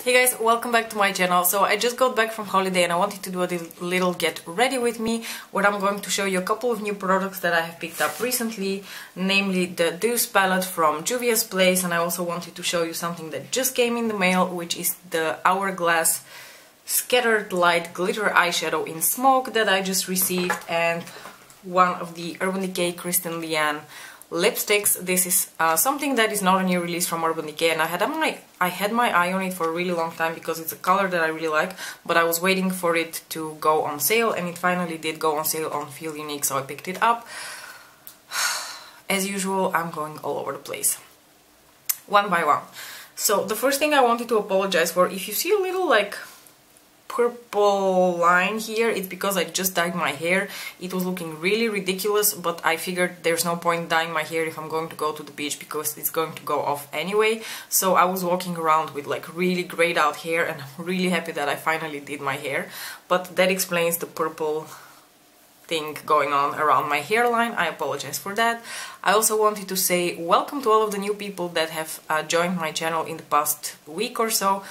Hey guys, welcome back to my channel. So I just got back from holiday and I wanted to do a little get ready with me, where I'm going to show you a couple of new products that I have picked up recently, namely the Deuce palette from Juvia's place, and I also wanted to show you something that just came in the mail, which is the Hourglass Scattered Light Glitter Eyeshadow in Smoke that I just received, and one of the Urban Decay Kristen Liane lipsticks. This is something that is not a new release from Urban Decay, and I had my eye on it for a really long time because it's a color that I really like, but I was waiting for it to go on sale, and it finally did go on sale on Feel Unique, so I picked it up. As usual, I'm going all over the place, one by one. So the first thing I wanted to apologize for, if you see a little like purple line here, it's because I just dyed my hair. It was looking really ridiculous, but I figured there's no point dyeing my hair if I'm going to go to the beach because it's going to go off anyway. So I was walking around with like really grayed out hair, and I'm really happy that I finally did my hair. But that explains the purple thing going on around my hairline. I apologize for that. I also wanted to say welcome to all of the new people that have joined my channel in the past week or so.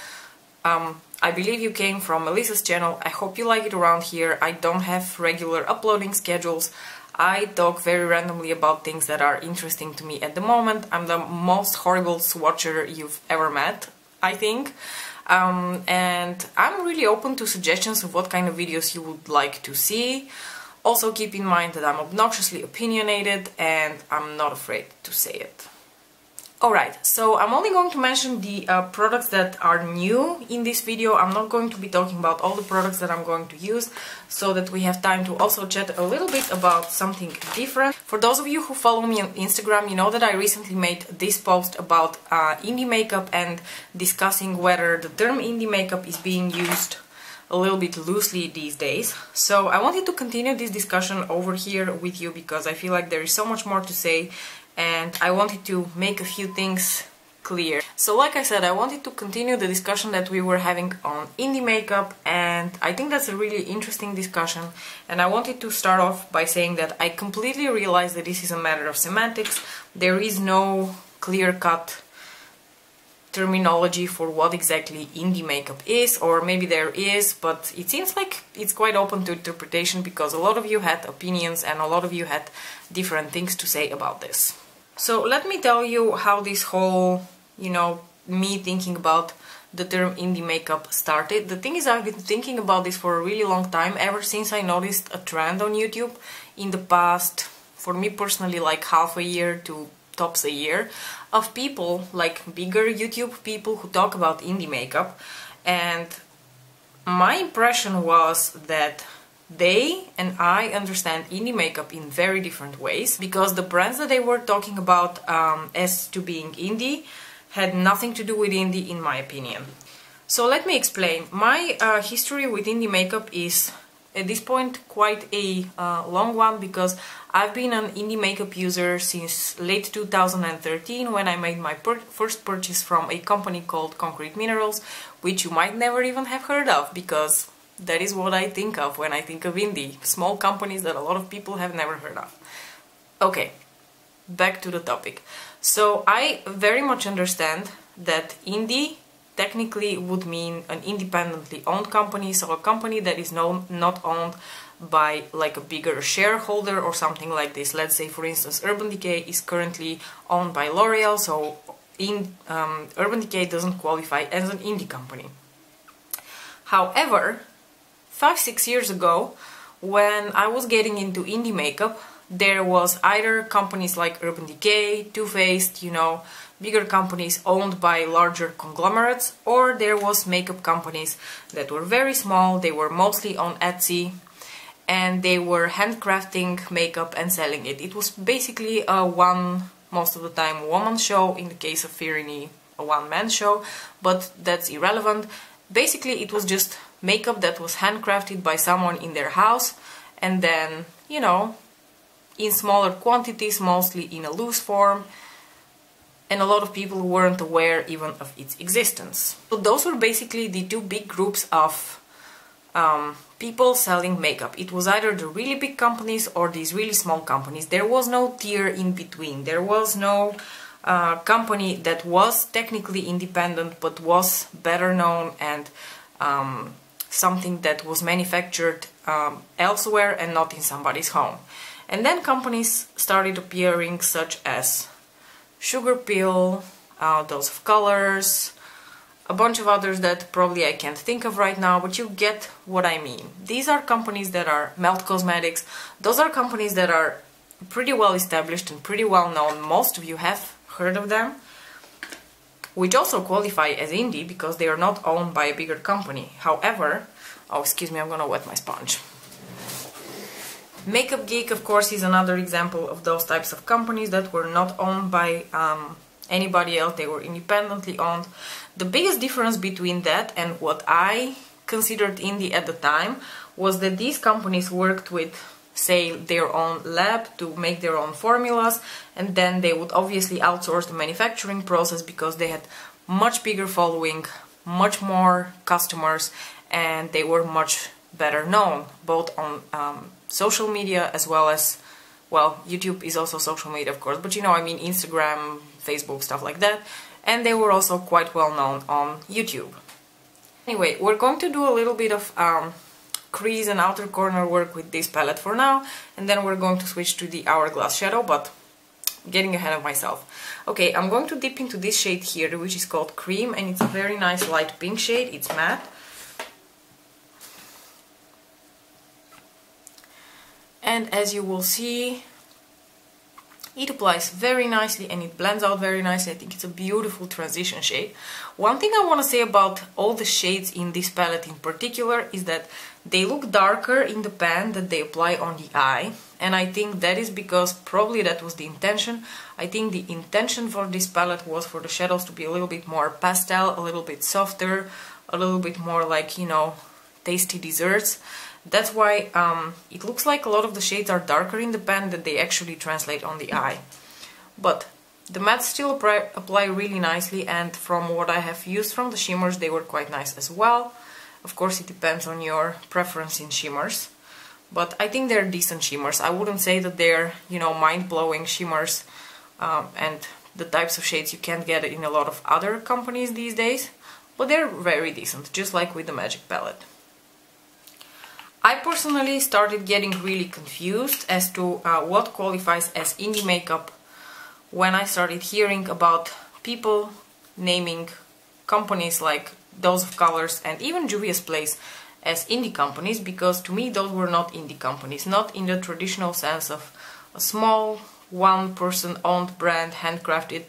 I believe you came from Melissa's channel. I hope you like it around here. I don't have regular uploading schedules. I talk very randomly about things that are interesting to me at the moment. I'm the most horrible swatcher you've ever met, I think. And I'm really open to suggestions of what kind of videos you would like to see. Also keep in mind that I'm obnoxiously opinionated and I'm not afraid to say it. Alright, so I'm only going to mention the products that are new in this video. I'm not going to be talking about all the products that I'm going to use, so that we have time to also chat a little bit about something different. For those of you who follow me on Instagram, you know that I recently made this post about indie makeup and discussing whether the term indie makeup is being used a little bit loosely these days. So I wanted to continue this discussion over here with you because I feel like there is so much more to say, and I wanted to make a few things clear. So like I said, I wanted to continue the discussion that we were having on indie makeup, and I think that's a really interesting discussion, and I wanted to start off by saying that I completely realize that this is a matter of semantics. There is no clear-cut terminology for what exactly indie makeup is, or maybe there is, but it seems like it's quite open to interpretation because a lot of you had opinions and a lot of you had different things to say about this. So let me tell you how this whole, me thinking about the term indie makeup started. The thing is, I've been thinking about this for a really long time, ever since I noticed a trend on YouTube in the past, for me personally, like half a year to tops a year, of people, like bigger YouTube people, who talk about indie makeup. And my impression was that they and I understand indie makeup in very different ways, because the brands that they were talking about as to being indie had nothing to do with indie, in my opinion. So let me explain. My history with indie makeup is, at this point, quite a long one, because I've been an indie makeup user since late 2013, when I made my first purchase from a company called Concrete Minerals, which you might never even have heard of, because that is what I think of when I think of indie. Small companies that a lot of people have never heard of. Okay, back to the topic. So I very much understand that indie technically would mean an independently owned company, so a company that is not owned by like a bigger shareholder or something like this. Let's say, for instance, Urban Decay is currently owned by L'Oreal, so Urban Decay doesn't qualify as an indie company. However, 5-6 years ago, when I was getting into indie makeup, there was either companies like Urban Decay, Too Faced, bigger companies owned by larger conglomerates, or there was makeup companies that were very small. They were mostly on Etsy, and they were handcrafting makeup and selling it. It was basically a most of the time, woman show. In the case of Firini, a one-man show, but that's irrelevant. Basically, it was just makeup that was handcrafted by someone in their house, and then, in smaller quantities, mostly in a loose form, and a lot of people weren't aware even of its existence. So those were basically the two big groups of people selling makeup. It was either the really big companies or these really small companies. There was no tier in between. There was no company that was technically independent but was better known and something that was manufactured elsewhere and not in somebody's home. And then companies started appearing such as Sugarpill, Dose of Colors, a bunch of others that probably I can't think of right now, but you get what I mean. These are companies that are Melt Cosmetics. Those are companies that are pretty well established and pretty well known. Most of you have heard of them, which also qualify as indie because they are not owned by a bigger company. However, oh excuse me, I'm gonna wet my sponge. Makeup Geek, of course, is another example of those types of companies that were not owned by anybody else. They were independently owned. The biggest difference between that and what I considered indie at the time was that these companies worked with, say, their own lab to make their own formulas, and then they would obviously outsource the manufacturing process because they had much bigger following, much more customers, and they were much better known, both on social media as well as, well, YouTube is also social media, of course, but you know, I mean Instagram, Facebook, stuff like that, and they were also quite well known on YouTube. Anyway, we're going to do a little bit of crease and outer corner work with this palette for now, and then we're going to switch to the Hourglass shadow, but getting ahead of myself. Okay, I'm going to dip into this shade here, which is called Cream, and it's a very nice light pink shade. It's matte. And as you will see, it applies very nicely and it blends out very nicely. I think it's a beautiful transition shade. One thing I want to say about all the shades in this palette in particular is that they look darker in the pan that they apply on the eye. And I think that is because probably that was the intention. I think the intention for this palette was for the shadows to be a little bit more pastel, a little bit softer, a little bit more like, you know, tasty desserts. That's why it looks like a lot of the shades are darker in the pan than they actually translate on the eye. But the mattes still apply really nicely, and from what I have used from the shimmers, they were quite nice as well. Of course, it depends on your preference in shimmers, but I think they're decent shimmers. I wouldn't say that they're, you know, mind-blowing shimmers and the types of shades you can't get in a lot of other companies these days, but they're very decent, just like with the Magic palette. I personally started getting really confused as to what qualifies as indie makeup when I started hearing about people naming companies like Dose of Colors and even Juvia's Place as indie companies, because to me those were not indie companies, not in the traditional sense of a small one-person owned brand, handcrafted,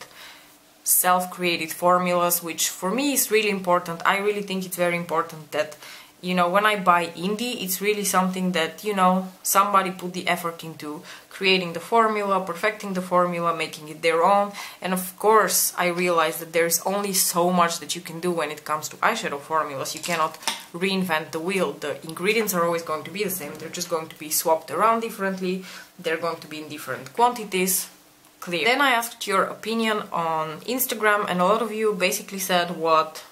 self-created formulas, which for me is really important. I really think it's very important that, you know, when I buy indie, it's really something that, you know, somebody put the effort into creating the formula, perfecting the formula, making it their own. And of course, I realize that there's only so much that you can do when it comes to eyeshadow formulas. You cannot reinvent the wheel. The ingredients are always going to be the same. They're just going to be swapped around differently. They're going to be in different quantities. Clear. Then I asked your opinion on Instagram, and a lot of you basically said what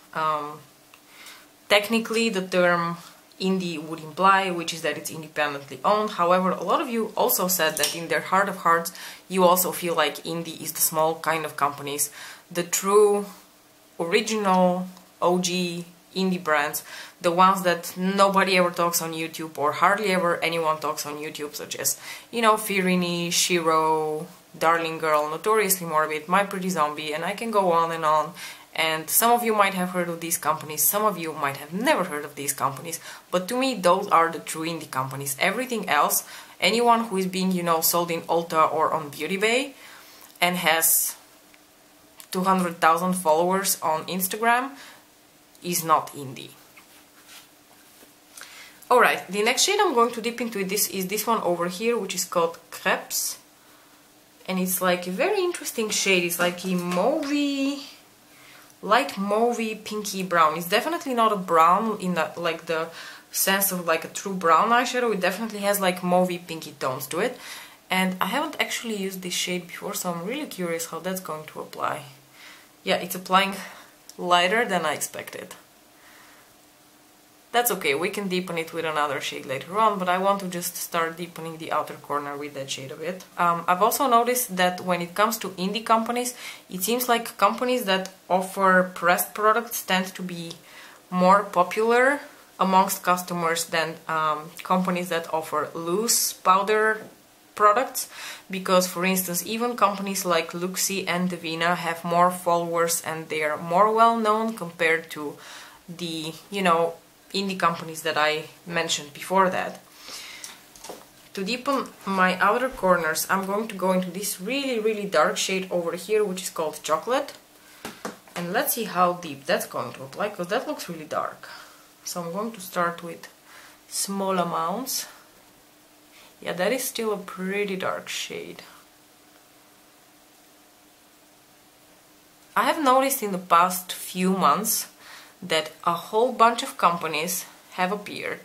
technically the term indie would imply, which is that it's independently owned. However, a lot of you also said that in their heart of hearts you also feel like indie is the small kind of companies, the true original OG indie brands, the ones that nobody ever talks on YouTube, or hardly ever anyone talks on YouTube, such as, you know, Firini, Shiro, Darling Girl, Notoriously Morbid, My Pretty Zombie, and I can go on and on. And some of you might have heard of these companies, some of you might have never heard of these companies, but to me those are the true indie companies. Everything else, anyone who is being, you know, sold in Ulta or on Beauty Bay and has 200,000 followers on Instagram is not indie. Alright, the next shade I'm going to dip into is this one over here, which is called Crepes. And it's like a very interesting shade. It's like a mauvey, light mauvey, pinky brown. It's definitely not a brown in that, like, the sense of like a true brown eyeshadow. It definitely has like mauvey, pinky tones to it. And I haven't actually used this shade before, so I'm really curious how that's going to apply. Yeah, it's applying lighter than I expected. that's okay, we can deepen it with another shade later on, but I want to just start deepening the outer corner with that shade a bit. I've also noticed that when it comes to indie companies, it seems like companies that offer pressed products tend to be more popular amongst customers than companies that offer loose powder products, because for instance even companies like Luxie and Davina have more followers and they are more well known compared to the, you know, indie companies that I mentioned before that. To deepen my outer corners, I'm going to go into this really dark shade over here, which is called Chocolate, and let's see how deep that's going to look like, because that looks really dark. So I'm going to start with small amounts. Yeah, that is still a pretty dark shade. I have noticed in the past few months that a whole bunch of companies have appeared,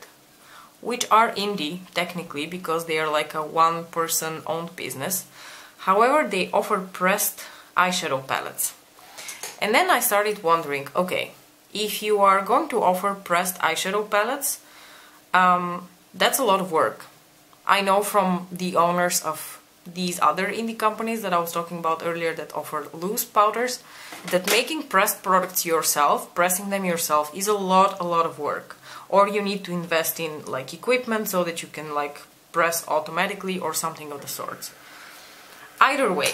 which are indie technically because they are like a one-person owned business. However, they offer pressed eyeshadow palettes. And then I started wondering, okay, if you are going to offer pressed eyeshadow palettes, that's a lot of work. I know from the owners of these other indie companies that I was talking about earlier that offer loose powders, that making pressed products yourself, pressing them yourself, is a lot of work. Or you need to invest in like equipment so that you can like press automatically or something of the sorts. Either way,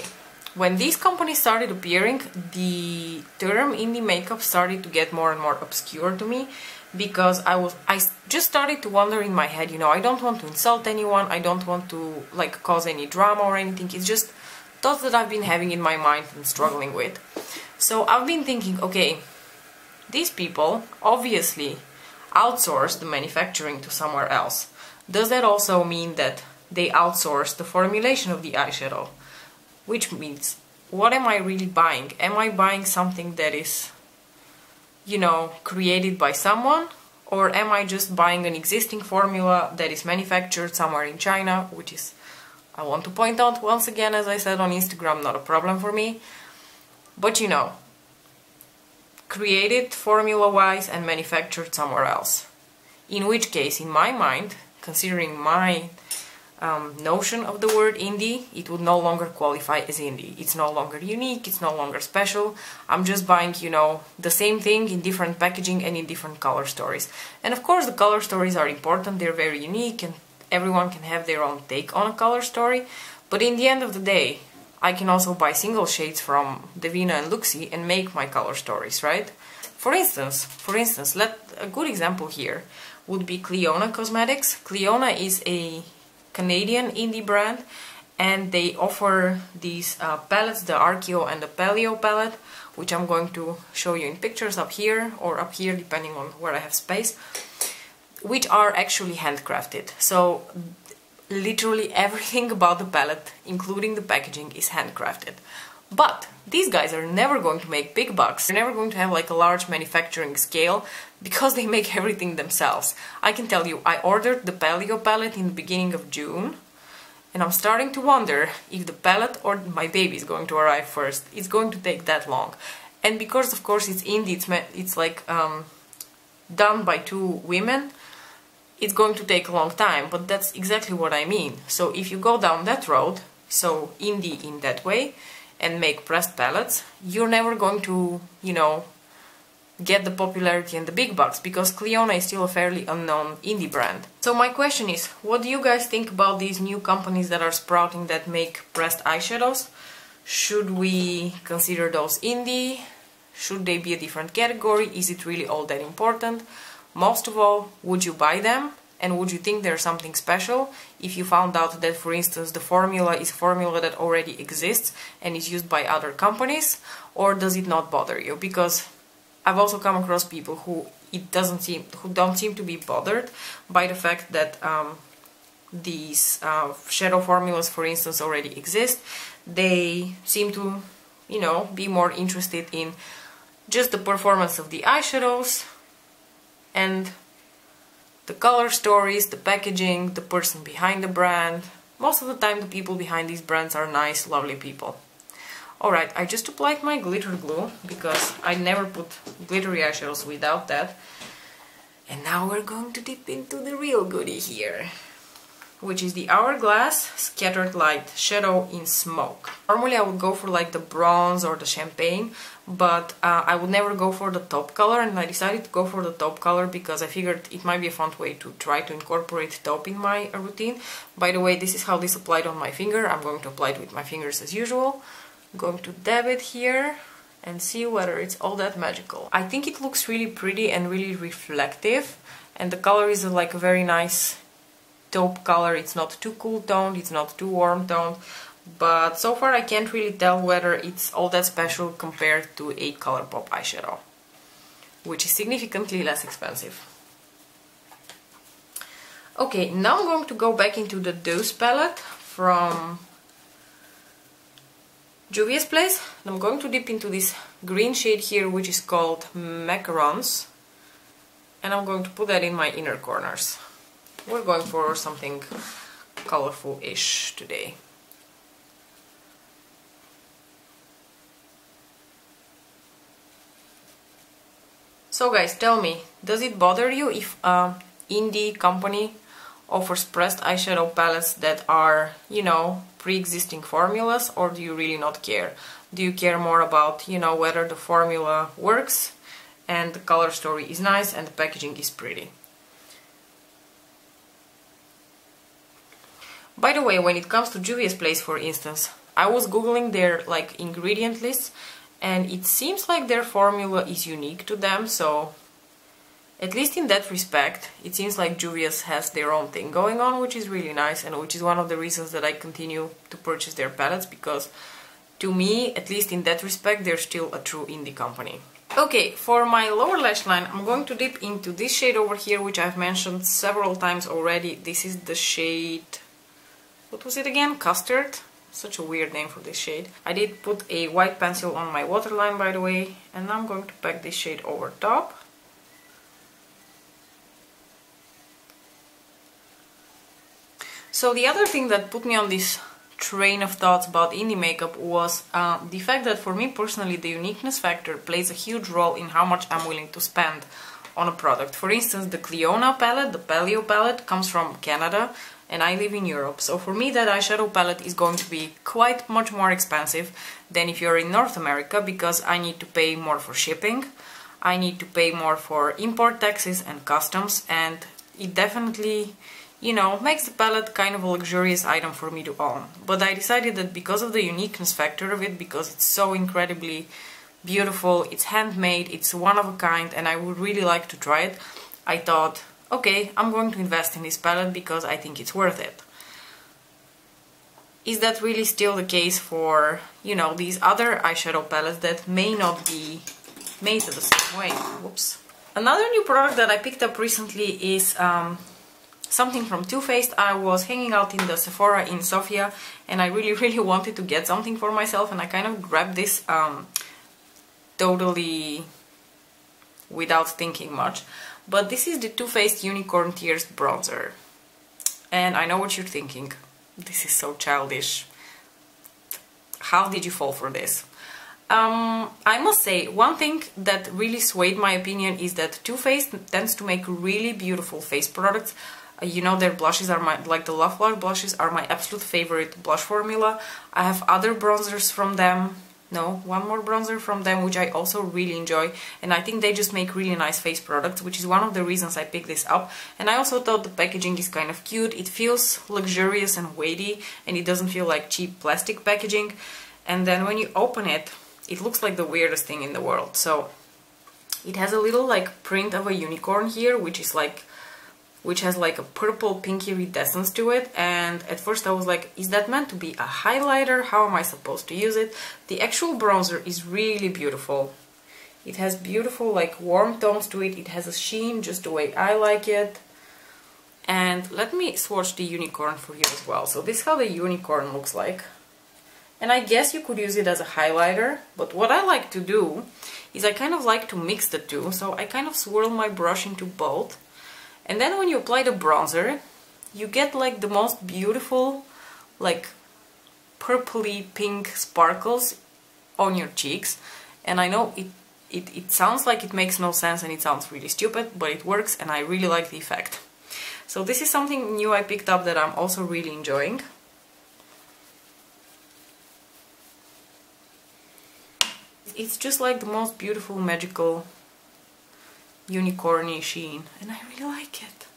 when these companies started appearing, the term indie makeup started to get more and more obscure to me, because I just started to wonder in my head, you know, I don't want to insult anyone, I don't want to like cause any drama or anything, it's just thoughts that I've been having in my mind and struggling with. So I've been thinking, okay, these people obviously outsource the manufacturing to somewhere else. Does that also mean that they outsource the formulation of the eyeshadow? Which means, what am I really buying? Am I buying something that is, you know, created by someone, or am I just buying an existing formula that is manufactured somewhere in China, which is, I want to point out once again, as I said on Instagram, not a problem for me, but you know, created formula-wise and manufactured somewhere else. In which case, in my mind, considering my notion of the word indie, it would no longer qualify as indie. It's no longer unique, it's no longer special. I'm just buying, you know, the same thing in different packaging and in different color stories. And of course the color stories are important, they're very unique and everyone can have their own take on a color story. But in the end of the day, I can also buy single shades from Davina and Luxie and make my color stories, right? For instance, a good example here would be Cliona Cosmetics. Cliona is a Canadian indie brand, and they offer these palettes, the Archeo and the Paleo palette, which I'm going to show you in pictures up here or up here depending on where I have space, which are actually handcrafted. So literally everything about the palette, including the packaging, is handcrafted. But these guys are never going to make big bucks, they're never going to have like a large manufacturing scale, because they make everything themselves. I can tell you, I ordered the Paleo palette in the beginning of June, and I'm starting to wonder if the palette or my baby is going to arrive first. It's going to take that long. And because of course it's indie, it's like done by two women, it's going to take a long time, but that's exactly what I mean. So if you go down that road, so indie in that way, and make pressed palettes, you're never going to, you know, get the popularity and the big bucks, because Cliona is still a fairly unknown indie brand. So my question is, what do you guys think about these new companies that are sprouting that make pressed eyeshadows? Should we consider those indie? Should they be a different category? Is it really all that important? Most of all, would you buy them? And would you think there's something special if you found out that, for instance, the formula is a formula that already exists and is used by other companies? Or does it not bother you? Because I've also come across people who don't seem to be bothered by the fact that these shadow formulas, for instance, already exist. They seem to, you know, be more interested in just the performance of the eyeshadows and the color stories, the packaging, the person behind the brand. Most of the time the people behind these brands are nice, lovely people. Alright, I just applied my glitter glue because I never put glittery eyeshadows without that. And now we're going to dip into the real goodie here, which is the Hourglass Scattered Light Shadow in Smoke. Normally I would go for like the bronze or the champagne, but I would never go for the top color, and I decided to go for the top color because I figured it might be a fun way to try to incorporate taupe in my routine. By the way, this is how this applied on my finger. I'm going to apply it with my fingers as usual. I'm going to dab it here and see whether it's all that magical. I think it looks really pretty and really reflective, and the color is like a very nice taupe color. It's not too cool toned, it's not too warm toned, but so far I can't really tell whether it's all that special compared to a ColourPop eyeshadow, which is significantly less expensive. Okay, now I'm going to go back into the Deuce palette from Juvia's place. I'm going to dip into this green shade here, which is called Macarons, and I'm going to put that in my inner corners. We're going for something colorful-ish today. So guys, tell me, does it bother you if an indie company offers pressed eyeshadow palettes that are, you know, pre-existing formulas, or do you really not care? Do you care more about, you know, whether the formula works and the color story is nice and the packaging is pretty? By the way, when it comes to Juvia's place, for instance, I was googling their like ingredient lists, and it seems like their formula is unique to them, so at least in that respect, it seems like Juvia's has their own thing going on, which is really nice, and which is one of the reasons that I continue to purchase their palettes, because to me, at least in that respect, they're still a true indie company. Okay, for my lower lash line, I'm going to dip into this shade over here, which I've mentioned several times already. This is the shade... what was it again? Custard? Such a weird name for this shade. I did put a white pencil on my waterline, by the way, and now I'm going to pack this shade over top. So the other thing that put me on this train of thoughts about indie makeup was the fact that for me personally the uniqueness factor plays a huge role in how much I'm willing to spend on a product. For instance, the Cliona palette, the Paleo palette, comes from Canada and I live in Europe. So for me that eyeshadow palette is going to be quite much more expensive than if you're in North America, because I need to pay more for shipping, I need to pay more for import taxes and customs, and it definitely, you know, makes the palette kind of a luxurious item for me to own. But I decided that because of the uniqueness factor of it, because it's so incredibly beautiful, it's handmade, it's one of a kind, and I would really like to try it, I thought, okay, I'm going to invest in this palette because I think it's worth it. Is that really still the case for, you know, these other eyeshadow palettes that may not be made the same way? Whoops. Another new product that I picked up recently is something from Too Faced. I was hanging out in the Sephora in Sofia and I really wanted to get something for myself, and I kind of grabbed this totally without thinking much. But this is the Too Faced Unicorn Tears bronzer. And I know what you're thinking. This is so childish. How did you fall for this? I must say, one thing that really swayed my opinion is that Too Faced tends to make really beautiful face products. You know, their blushes are my, like the Love Blush blushes are my absolute favorite blush formula. I have other bronzers from them. No, one more bronzer from them, which I also really enjoy, and I think they just make really nice face products, which is one of the reasons I picked this up. And I also thought the packaging is kind of cute. It feels luxurious and weighty, and it doesn't feel like cheap plastic packaging. And then when you open it, it looks like the weirdest thing in the world. So it has a little like print of a unicorn here, which has like a purple pinky iridescence to it, and at first I was like, is that meant to be a highlighter? How am I supposed to use it? The actual bronzer is really beautiful. It has beautiful like warm tones to it, it has a sheen just the way I like it. And let me swatch the unicorn for you as well. So this is how the unicorn looks like. And I guess you could use it as a highlighter, but what I like to do is I kind of like to mix the two, so I kind of swirl my brush into both. And then when you apply the bronzer, you get like the most beautiful, like purpley pink sparkles on your cheeks. And I know it it sounds like it makes no sense and it sounds really stupid, but it works and I really like the effect. So this is something new I picked up that I'm also really enjoying. It's just like the most beautiful, magical, unicorny sheen, and I really like it.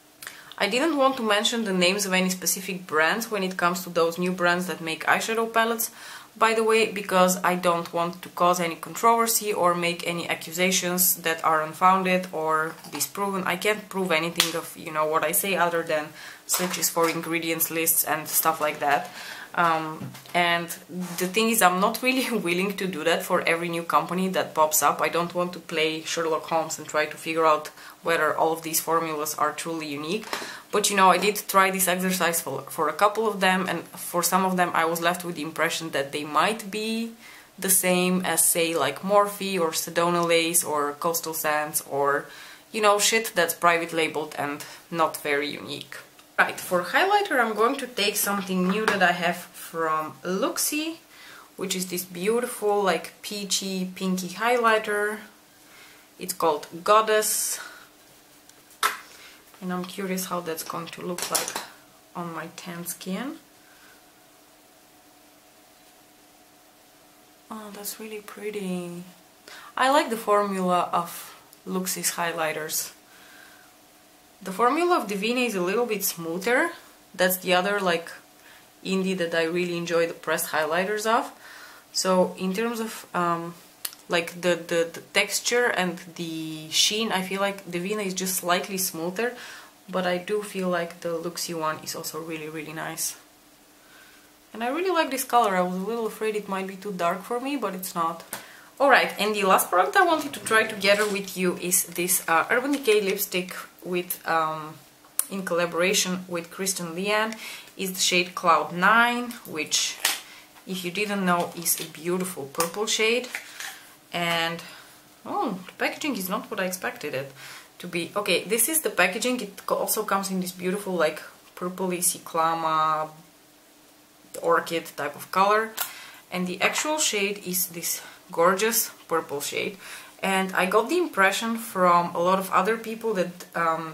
I didn't want to mention the names of any specific brands when it comes to those new brands that make eyeshadow palettes, by the way, because I don't want to cause any controversy or make any accusations that are unfounded or disproven. I can't prove anything of, you know, what I say other than searches for ingredients lists and stuff like that. And the thing is, I'm not really willing to do that for every new company that pops up. I don't want to play Sherlock Holmes and try to figure out whether all of these formulas are truly unique. But you know, I did try this exercise for a couple of them, and for some of them I was left with the impression that they might be the same as, say, like Morphe or Sedona Lace or Coastal Sands, or, you know, shit that's private labeled and not very unique. Right, for highlighter I'm going to take something new that I have from Luxie, which is this beautiful like peachy pinky highlighter. It's called Goddess, and I'm curious how that's going to look like on my tan skin. Oh, that's really pretty. I like the formula of Luxie's highlighters. The formula of Divina is a little bit smoother. That's the other like indie that I really enjoy the pressed highlighters of. So in terms of like the texture and the sheen, I feel like Divina is just slightly smoother, but I do feel like the Luxie one is also really, really nice. And I really like this color. I was a little afraid it might be too dark for me, but it's not. Alright, and the last product I wanted to try together with you is this Urban Decay lipstick with in collaboration with Kristen Lian. Is the shade Cloud 9, which, if you didn't know, is a beautiful purple shade. And oh, the packaging is not what I expected it to be. Okay, this is the packaging. It also comes in this beautiful like purpley cyclama orchid type of color, and the actual shade is this gorgeous purple shade. And I got the impression from a lot of other people that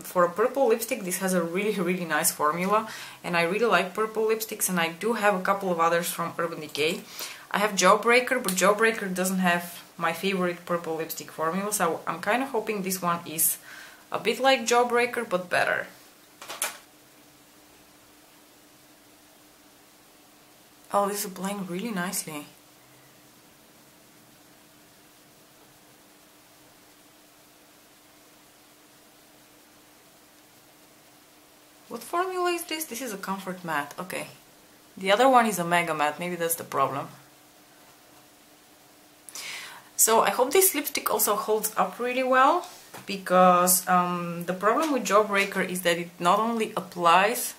for a purple lipstick this has a really, really nice formula, and I really like purple lipsticks, and I do have a couple of others from Urban Decay. I have Jawbreaker, but Jawbreaker doesn't have my favorite purple lipstick formula, so I'm kind of hoping this one is a bit like Jawbreaker but better. Oh, this is applying really nicely. What formula is this? This is a Comfort Matte, okay. The other one is a Mega Matte, maybe that's the problem. So I hope this lipstick also holds up really well, because the problem with Jawbreaker is that it not only applies,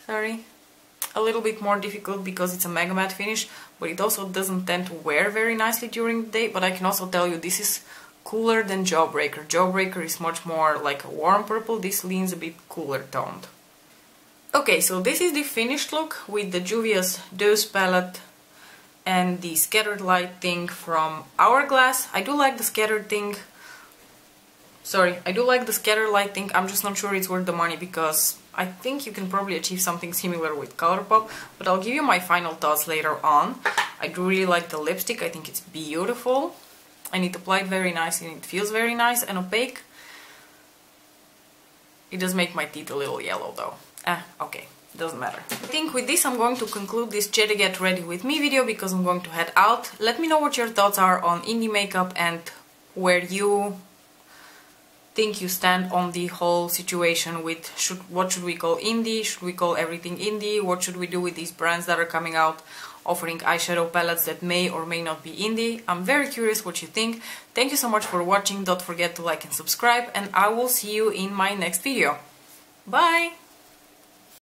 a little bit more difficult because it's a Mega Matte finish, but it also doesn't tend to wear very nicely during the day. But I can also tell you this is cooler than Jawbreaker. Jawbreaker is much more like a warm purple, this leans a bit cooler toned. Okay, so this is the finished look with the Juvia's Dose palette and the scattered light thing from Hourglass. I do like the scattered thing. I do like the scattered light thing. I'm just not sure it's worth the money, because I think you can probably achieve something similar with Colourpop, but I'll give you my final thoughts later on. I do really like the lipstick. I think it's beautiful, and it applied very nicely, and it feels very nice and opaque. It does make my teeth a little yellow though. Okay, doesn't matter. I think with this I'm going to conclude this Chetty Get Ready With Me video, because I'm going to head out. Let me know what your thoughts are on indie makeup and where you think you stand on the whole situation with what should we call indie, should we call everything indie, what should we do with these brands that are coming out offering eyeshadow palettes that may or may not be indie. I'm very curious what you think. Thank you so much for watching. Don't forget to like and subscribe, and I will see you in my next video. Bye!